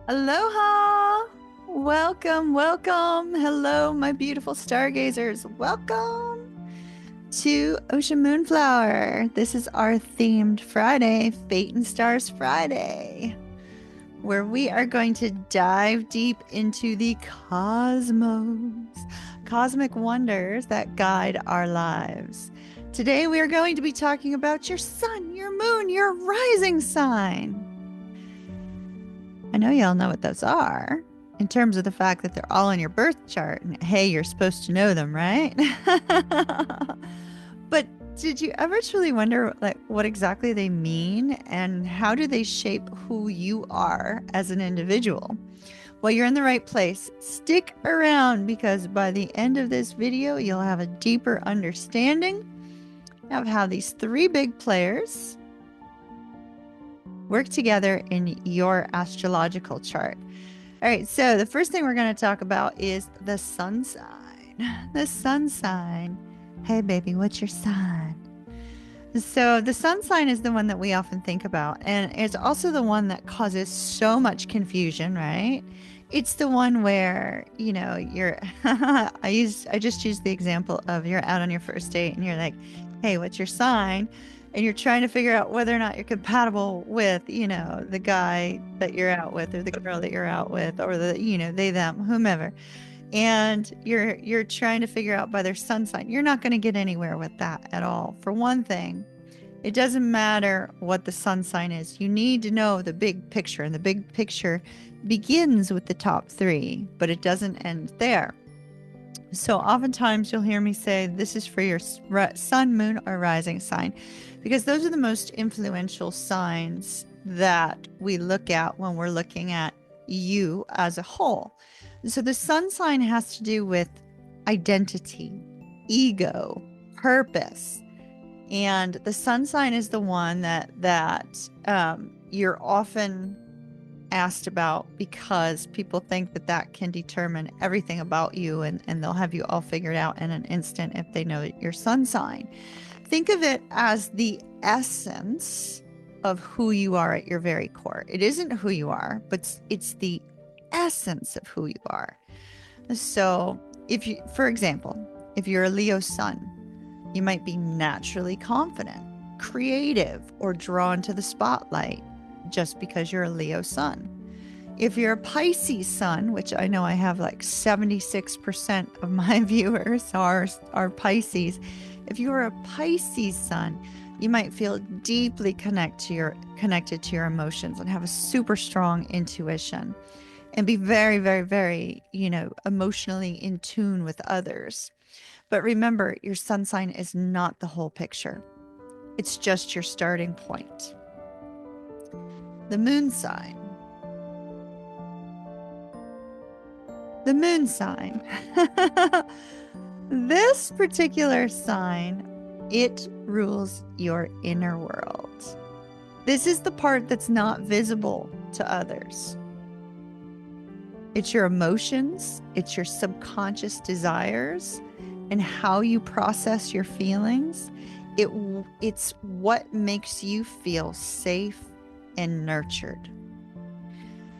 Aloha! Welcome, welcome. Hello, my beautiful stargazers. Welcome to Ocean Moonflower. This is our themed Friday, Fate and Stars Friday, where we are going to dive deep into the cosmos, cosmic wonders that guide our lives. Today, we are going to be talking about your sun, your moon, your rising sign. I know y'all know what those are in terms of the fact that they're all in your birth chart. And hey, you're supposed to know them, right? But did you ever truly wonder what exactly they mean and how do they shape who you are as an individual? Well, you're in the right place. Stick around because by the end of this video, you'll have a deeper understanding of how these three big players work together in your astrological chart. All right, so the first thing we're going to talk about is the sun sign. The sun sign. Hey, baby, what's your sign? So the sun sign is the one that we often think about, and it's also the one that causes so much confusion, right? It's the one where, you're I just used the example of you're out on your first date and you're like, hey, what's your sign? And you're trying to figure out whether or not you're compatible with, the guy that you're out with or the girl that you're out with or the, they, them, whomever. And you're trying to figure out by their sun sign. You're not going to get anywhere with that at all. For one thing, it doesn't matter what the sun sign is. You need to know the big picture, and the big picture begins with the top three, but it doesn't end there. So oftentimes you'll hear me say this is for your sun, moon, or rising sign, because those are the most influential signs that we look at when we're looking at you as a whole. So the sun sign has to do with identity, ego, purpose. And the sun sign is the one that you're often asked about because people think that can determine everything about you, and they'll have you all figured out in an instant if they know your sun sign. Think of it as the essence of who you are at your very core. It isn't who you are, but it's the essence of who you are. So for example, if you're a Leo sun, you might be naturally confident, creative, or drawn to the spotlight just because you're a Leo sun. If you're a Pisces sun, which I know I have like 76% of my viewers are Pisces. If you're a Pisces sun, you might feel deeply connected to your emotions and have a super strong intuition and be very, very, very, emotionally in tune with others. But remember, your sun sign is not the whole picture. It's just your starting point. The moon sign. The moon sign. This particular sign, it rules your inner world. This is the part that's not visible to others. It's your emotions, it's your subconscious desires, and how you process your feelings. It's what makes you feel safe and nurtured.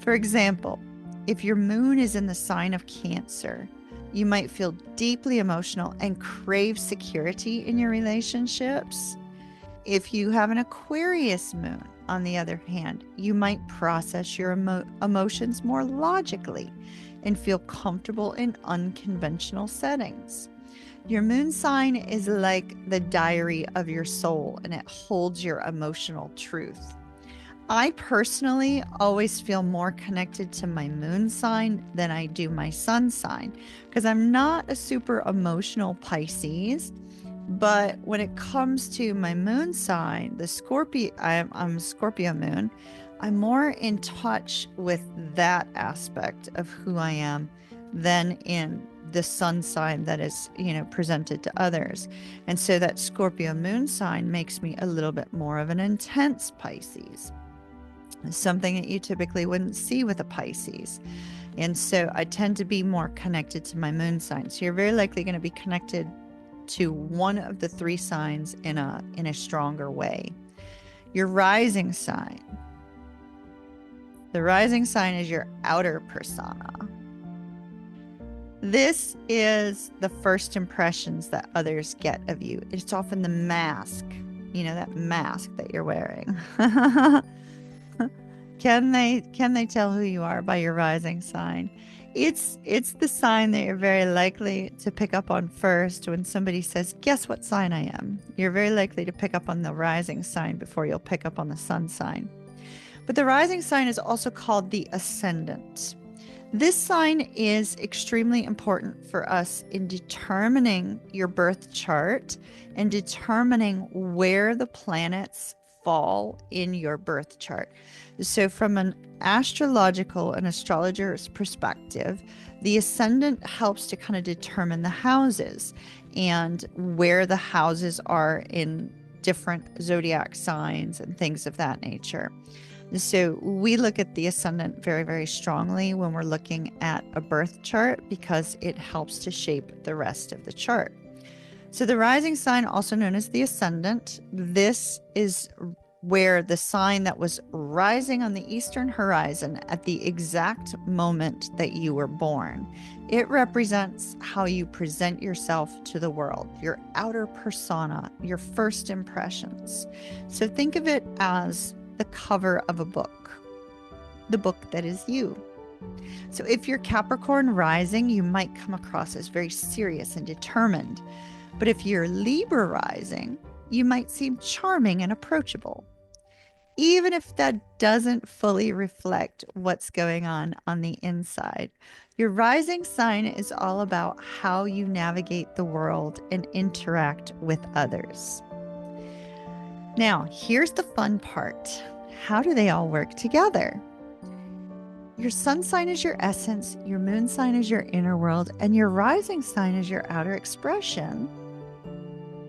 For example, if your moon is in the sign of Cancer, you might feel deeply emotional and crave security in your relationships. If you have an Aquarius moon, on the other hand, you might process your emotions more logically and feel comfortable in unconventional settings. Your moon sign is like the diary of your soul, and it holds your emotional truth. I personally always feel more connected to my moon sign than I do my sun sign because I'm not a super emotional Pisces. But when it comes to my moon sign, the Scorpio, I'm Scorpio moon, I'm more in touch with that aspect of who I am than in the sun sign that is, presented to others. And so that Scorpio moon sign makes me a little bit more of an intense Pisces, something that you typically wouldn't see with a Pisces. And so I tend to be more connected to my moon sign. So you're very likely going to be connected to one of the three signs in a stronger way. Your rising sign. The rising sign is your outer persona. This is the first impressions that others get of you. It's often the mask, that mask that you're wearing. Can they tell who you are by your rising sign? It's the sign that you're very likely to pick up on first when somebody says, "Guess what sign I am?" You're very likely to pick up on the rising sign before you'll pick up on the sun sign. But the rising sign is also called the ascendant. This sign is extremely important for us in determining your birth chart and determining where the planets fall in your birth chart. So from an astrological and astrologer's perspective, the ascendant helps to kind of determine the houses and where the houses are in different zodiac signs and things of that nature. So we look at the ascendant very, very strongly when we're looking at a birth chart because it helps to shape the rest of the chart. So the rising sign, also known as the ascendant, this is where the sign that was rising on the eastern horizon at the exact moment that you were born. It represents how you present yourself to the world, your outer persona, your first impressions. So think of it as the cover of a book, the book that is you. So if you're Capricorn rising, you might come across as very serious and determined. But if you're Libra rising, you might seem charming and approachable, even if that doesn't fully reflect what's going on the inside. Your rising sign is all about how you navigate the world and interact with others. Now, here's the fun part. How do they all work together? Your sun sign is your essence, your moon sign is your inner world, and your rising sign is your outer expression.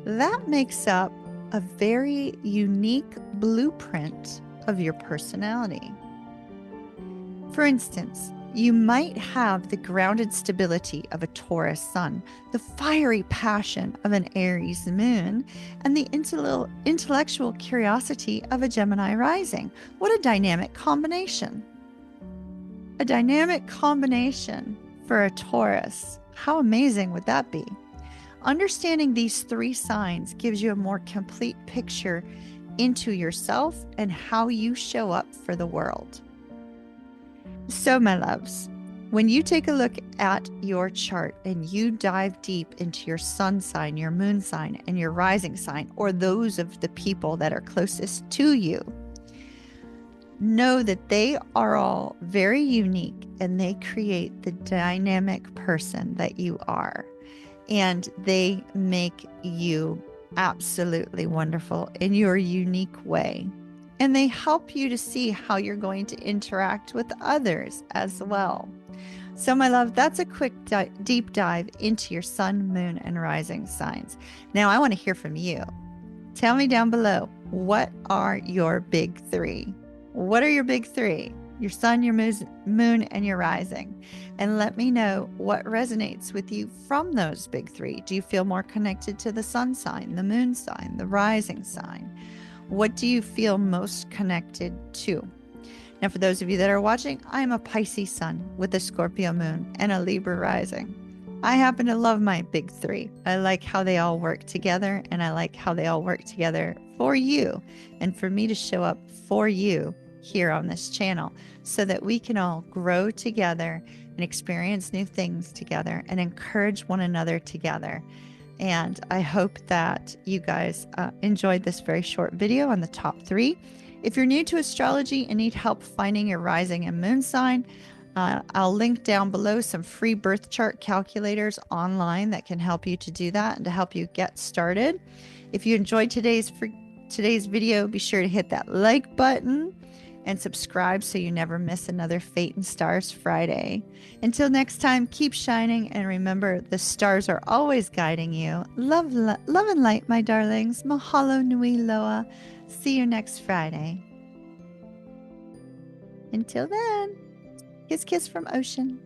That makes up a very unique blueprint of your personality. For instance, you might have the grounded stability of a Taurus sun, the fiery passion of an Aries moon, and the intellectual curiosity of a Gemini rising. What a dynamic combination! A dynamic combination for a Taurus. How amazing would that be? Understanding these three signs gives you a more complete picture into yourself and how you show up for the world. So, my loves, when you take a look at your chart and you dive deep into your sun sign, your moon sign, and your rising sign, or those of the people that are closest to you, know that they are all very unique and they create the dynamic person that you are. And they make you absolutely wonderful in your unique way. And they help you to see how you're going to interact with others as well. So, my love, that's a quick deep dive into your sun, moon, and rising signs. Now, I want to hear from you. Tell me down below, what are your big three? What are your big three? Your sun, your moon, and your rising. And let me know what resonates with you from those big three. Do you feel more connected to the sun sign, the moon sign, the rising sign? What do you feel most connected to? Now, for those of you that are watching, I am a Pisces sun with a Scorpio moon and a Libra rising. I happen to love my big three. I like how they all work together, and I like how they all work together for you and for me to show up for you here on this channel so that we can all grow together and experience new things together and encourage one another together. And I hope that you guys enjoyed this very short video on the top three. If you're new to astrology and need help finding your rising and moon sign, I'll link down below some free birth chart calculators online that can help you to do that and to help you get started. If you enjoyed today's video, be sure to hit that like button and subscribe so you never miss another Fate and Stars Friday. Until next time, keep shining, and remember, the stars are always guiding you. Love and light, my darlings. Mahalo nui loa. See you next Friday. Until then, kiss, kiss from Ocean.